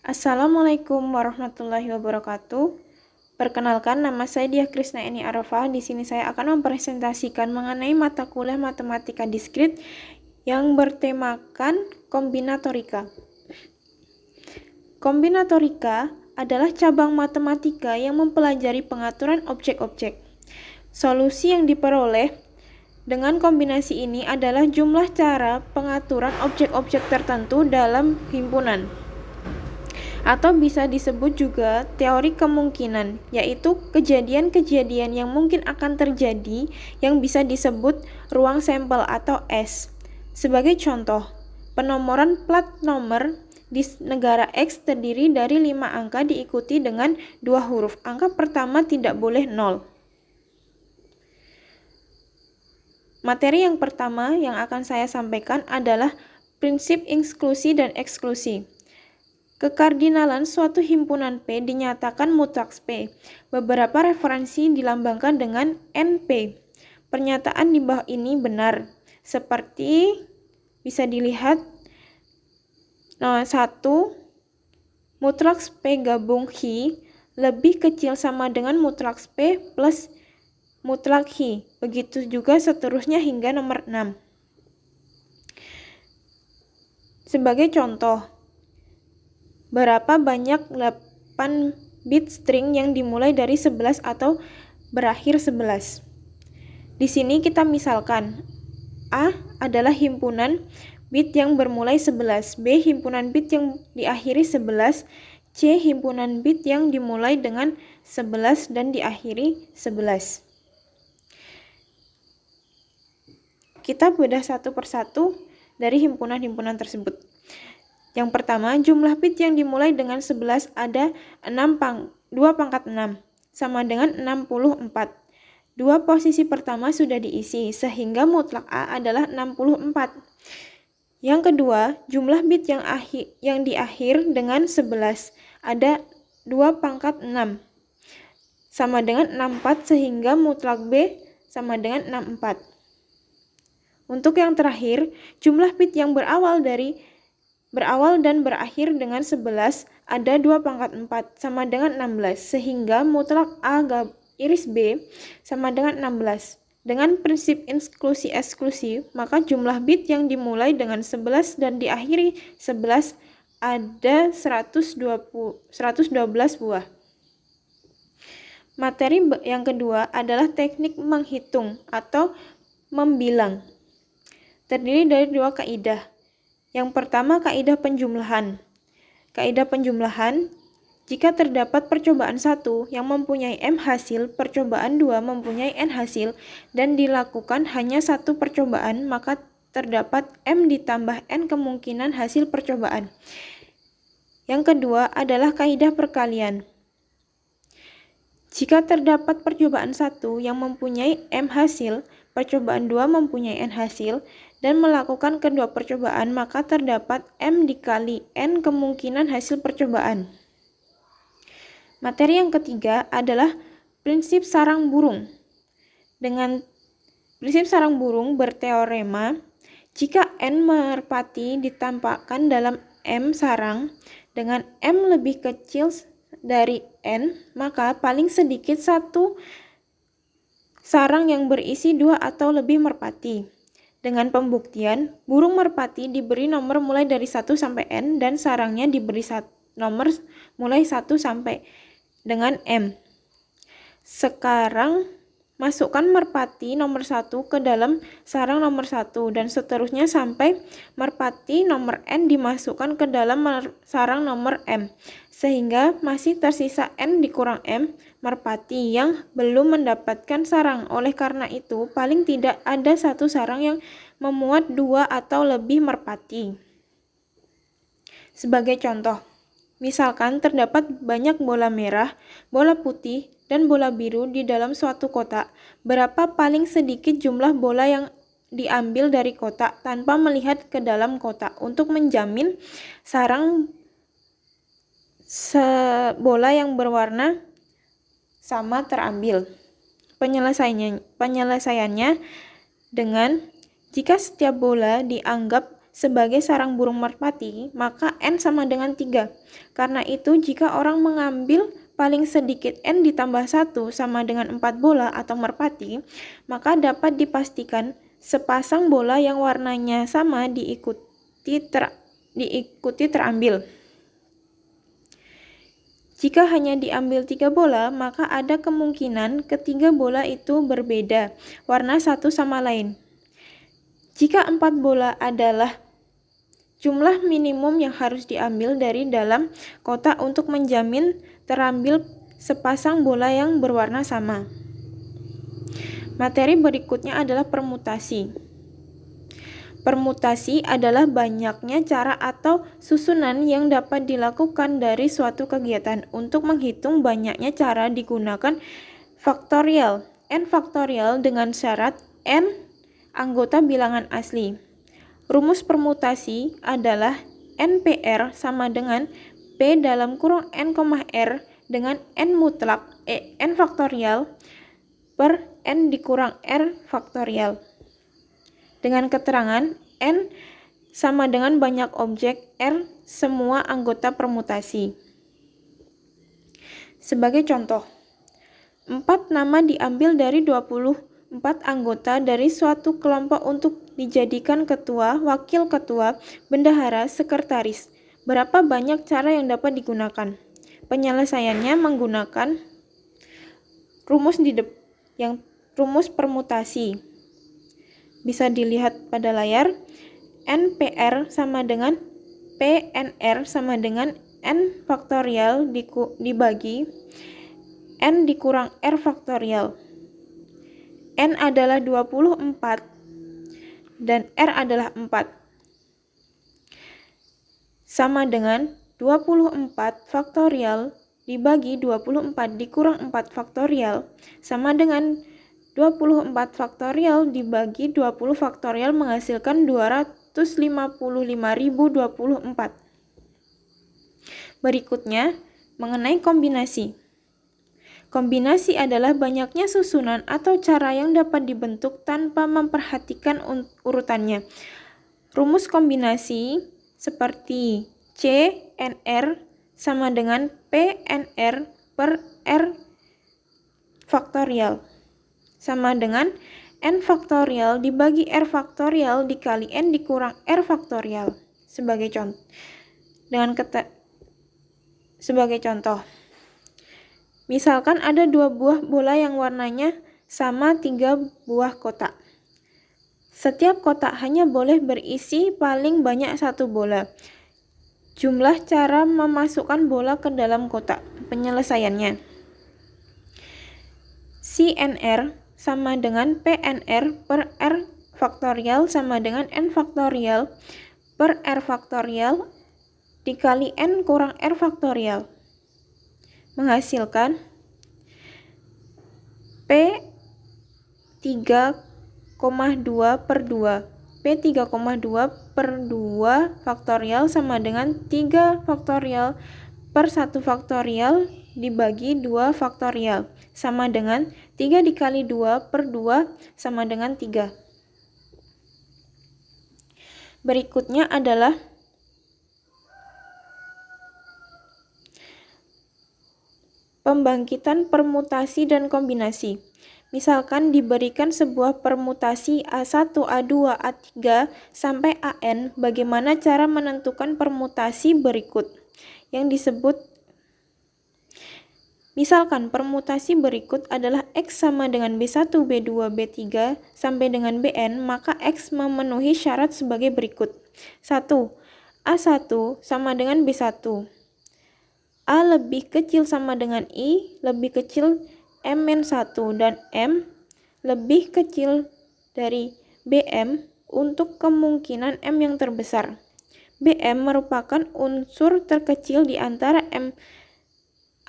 Assalamualaikum warahmatullahi wabarakatuh. Perkenalkan, nama saya Diah Krisna Eni Arafah. Di sini saya akan mempresentasikan mengenai mata kuliah matematika diskrit yang bertemakan kombinatorika. Kombinatorika adalah cabang matematika yang mempelajari pengaturan objek-objek. Solusi yang diperoleh dengan kombinasi ini adalah jumlah cara pengaturan objek-objek tertentu dalam himpunan. Atau bisa disebut juga teori kemungkinan, yaitu kejadian-kejadian yang mungkin akan terjadi yang bisa disebut ruang sampel atau S. Sebagai contoh, penomoran plat nomor di negara X terdiri dari 5 angka diikuti dengan 2 huruf. Angka pertama tidak boleh 0. Materi yang pertama yang akan saya sampaikan adalah prinsip inklusi dan eksklusi. Kekardinalan suatu himpunan P dinyatakan mutlak P. Beberapa referensi dilambangkan dengan NP. Pernyataan di bawah ini benar. Seperti bisa dilihat 1, mutlak P gabung Hi lebih kecil sama dengan mutlak P plus mutlak Hi. Begitu juga seterusnya hingga nomor 6. Sebagai contoh, berapa banyak 8 bit string yang dimulai dari 11 atau berakhir 11? Di sini kita misalkan A adalah himpunan bit yang bermulai 11, B himpunan bit yang diakhiri 11, C himpunan bit yang dimulai dengan 11 dan diakhiri 11. Kita bedah satu persatu dari himpunan-himpunan tersebut. Yang pertama, jumlah bit yang dimulai dengan 11 ada 2 pangkat 6, sama dengan 64. Dua posisi pertama sudah diisi, sehingga mutlak A adalah 64. Yang kedua, jumlah bit yang di akhir dengan 11 ada 2 pangkat 6, sama dengan 64, sehingga mutlak B sama dengan 64. Untuk yang terakhir, jumlah bit yang berawal dan berakhir dengan 11 ada 2 pangkat 4 sama dengan 16, sehingga mutlak A iris B sama dengan 16. Dengan prinsip inklusi eksklusi, maka jumlah bit yang dimulai dengan 11 dan diakhiri 11 ada 112 buah. Materi yang kedua adalah teknik menghitung atau membilang. Terdiri dari 2 kaidah. Yang pertama, kaidah penjumlahan. Kaidah penjumlahan, jika terdapat percobaan 1 yang mempunyai M hasil, percobaan 2 mempunyai N hasil, dan dilakukan hanya 1 percobaan, maka terdapat M ditambah N kemungkinan hasil percobaan. Yang kedua adalah kaidah perkalian. Jika terdapat percobaan 1 yang mempunyai M hasil, percobaan 2 mempunyai N hasil, dan melakukan kedua percobaan, maka terdapat M dikali N kemungkinan hasil percobaan. Materi yang ketiga adalah prinsip sarang burung. Dengan prinsip sarang burung berteorema, jika N merpati ditampakkan dalam M sarang dengan M lebih kecil dari N, maka paling sedikit satu sarang yang berisi 2 atau lebih merpati. Dengan pembuktian, burung merpati diberi nomor mulai dari 1 sampai N dan sarangnya diberi nomor mulai 1 sampai dengan M. Sekarang, masukkan merpati nomor 1 ke dalam sarang nomor 1 dan seterusnya sampai merpati nomor N dimasukkan ke dalam sarang nomor M, sehingga masih tersisa N dikurang M merpati yang belum mendapatkan sarang. Oleh karena itu, paling tidak ada satu sarang yang memuat 2 atau lebih merpati. Sebagai contoh, misalkan terdapat banyak bola merah, bola putih, dan bola biru di dalam suatu kotak. Berapa paling sedikit jumlah bola yang diambil dari kotak tanpa melihat ke dalam kotak untuk menjamin sarang bola yang berwarna sama terambil. Penyelesaiannya dengan jika setiap bola dianggap sebagai sarang burung merpati, maka N sama dengan 3. Karena itu, jika orang mengambil paling sedikit N ditambah 1 sama dengan 4 bola atau merpati, maka dapat dipastikan sepasang bola yang warnanya sama diikuti terambil. Jika hanya diambil 3 bola, maka ada kemungkinan ketiga bola itu berbeda warna satu sama lain. Jika 4 bola adalah jumlah minimum yang harus diambil dari dalam kotak untuk menjamin terambil sepasang bola yang berwarna sama. Materi berikutnya adalah permutasi. Permutasi adalah banyaknya cara atau susunan yang dapat dilakukan dari suatu kegiatan. Untuk menghitung banyaknya cara digunakan faktorial. N faktorial dengan syarat N anggota bilangan asli. Rumus permutasi adalah NPR sama dengan P dalam kurung N, R dengan N mutlak N faktorial per N dikurang R faktorial. Dengan keterangan N sama dengan banyak objek R semua anggota permutasi. Sebagai contoh, 4 nama diambil dari 24 anggota dari suatu kelompok untuk dijadikan ketua, wakil ketua, bendahara, sekretaris. Berapa banyak cara yang dapat digunakan? Penyelesaiannya menggunakan rumus rumus permutasi. Bisa dilihat pada layar. NPR sama dengan PNR sama dengan N faktorial dibagi N dikurang R faktorial. N adalah 24 dan R adalah 4. Sama dengan 24 faktorial dibagi 24 dikurang 4 faktorial sama dengan 24 faktorial dibagi 20 faktorial menghasilkan 255.024. Berikutnya, mengenai kombinasi. Kombinasi adalah banyaknya susunan atau cara yang dapat dibentuk tanpa memperhatikan urutannya. Rumus kombinasi seperti CNR sama dengan PNR per R faktorial sama dengan N faktorial dibagi R faktorial dikali N dikurang R faktorial. Sebagai contoh, misalkan ada 2 buah bola yang warnanya sama 3 buah kotak. Setiap kotak hanya boleh berisi paling banyak 1 bola. Jumlah cara memasukkan bola ke dalam kotak. Penyelesaiannya. CNR sama dengan PNR per R faktorial sama dengan N faktorial per R faktorial dikali N kurang R faktorial. Menghasilkan P 3,2 per 2. P 3,2 per 2 faktorial sama dengan 3 faktorial per 1 faktorial dibagi 2 faktorial sama dengan 3 dikali 2 per 2 sama dengan 3. Berikutnya adalah pembangkitan permutasi dan kombinasi. Misalkan diberikan sebuah permutasi A1, A2, A3 sampai AN, bagaimana cara menentukan permutasi berikut yang disebut. Misalkan permutasi berikut adalah X sama dengan B1, B2, B3 sampai dengan Bn, maka X memenuhi syarat sebagai berikut. 1. A1 sama dengan B1. A lebih kecil sama dengan I lebih kecil M-1 dan M lebih kecil dari BM untuk kemungkinan M yang terbesar. BM merupakan unsur terkecil di antara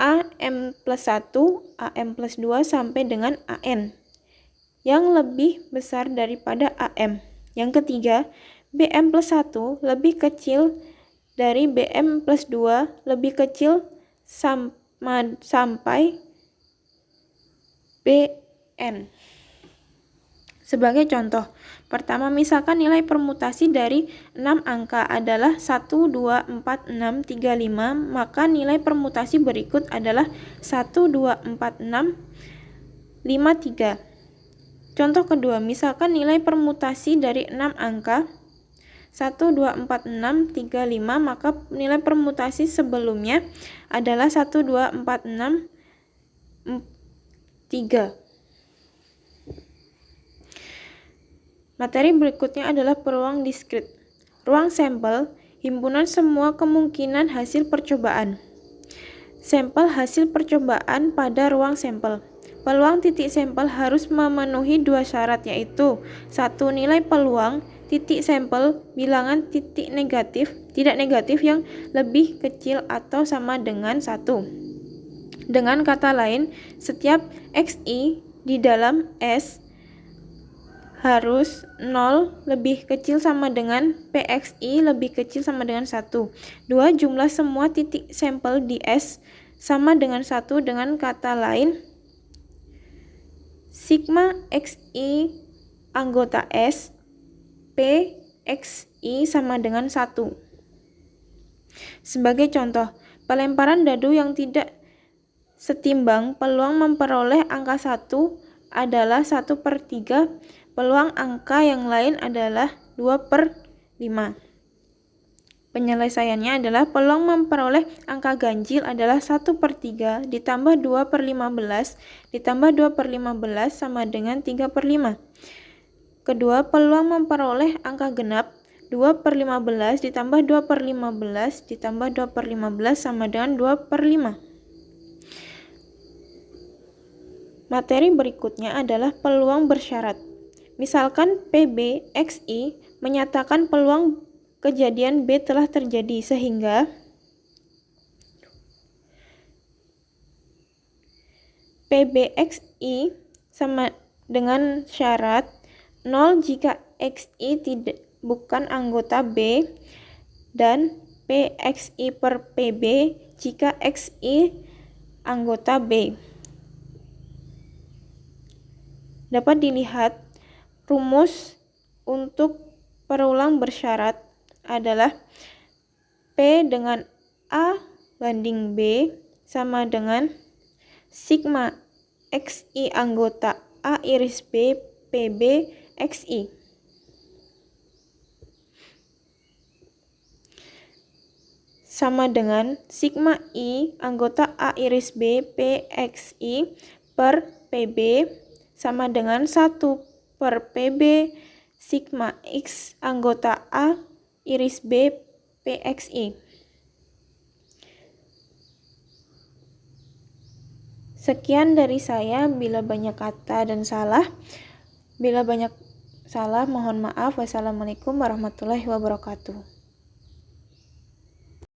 AM plus 1, AM plus 2 sampai dengan AN yang lebih besar daripada AM. Yang ketiga, BM plus 1 lebih kecil dari BM plus 2 lebih kecil sampai BN. Sebagai contoh, pertama misalkan nilai permutasi dari 6 angka adalah 1, 2, 4, 6, 3, 5, maka nilai permutasi berikut adalah 1, 2, 4, 6, 5, 3. Contoh kedua, misalkan nilai permutasi dari 6 angka 1, 2, 4, 6, 3, 5, maka nilai permutasi sebelumnya adalah 1, 2, 4, 6, 3. Materi berikutnya adalah peluang diskrit. Ruang sampel, himpunan semua kemungkinan hasil percobaan. Sampel hasil percobaan pada ruang sampel. Peluang titik sampel harus memenuhi dua syarat, yaitu 1. Nilai peluang titik sampel bilangan titik negatif, tidak negatif yang lebih kecil atau sama dengan 1. Dengan kata lain, setiap XI di dalam S harus 0 lebih kecil sama dengan PXI lebih kecil sama dengan 1. 2. Jumlah semua titik sampel di S sama dengan 1. Dengan kata lain, sigma XI anggota S PXI sama dengan 1. Sebagai contoh, pelemparan dadu yang tidak setimbang, peluang memperoleh angka 1 adalah 1/3, peluang angka yang lain adalah 2/5. Penyelesaiannya adalah peluang memperoleh angka ganjil adalah 1/3 ditambah 2/15 ditambah 2/15 sama dengan 3/5. Kedua, peluang memperoleh angka genap 2/15 ditambah 2/15 ditambah 2/15 sama dengan 2/5. Materi berikutnya adalah peluang bersyarat. Misalkan PB XI menyatakan peluang kejadian B telah terjadi sehingga PB XI sama dengan syarat 0 jika XI bukan anggota B dan PXI per PB jika XI anggota B. Dapat dilihat rumus untuk peluang bersyarat adalah P dengan A banding B sama dengan sigma XI anggota A iris B PB XI. Sama dengan sigma I anggota A iris B PXI per PB sama dengan 1/PB sigma X anggota A iris B PXI. Sekian dari saya. Bila banyak kata dan salah, mohon maaf. Wassalamualaikum warahmatullahi wabarakatuh.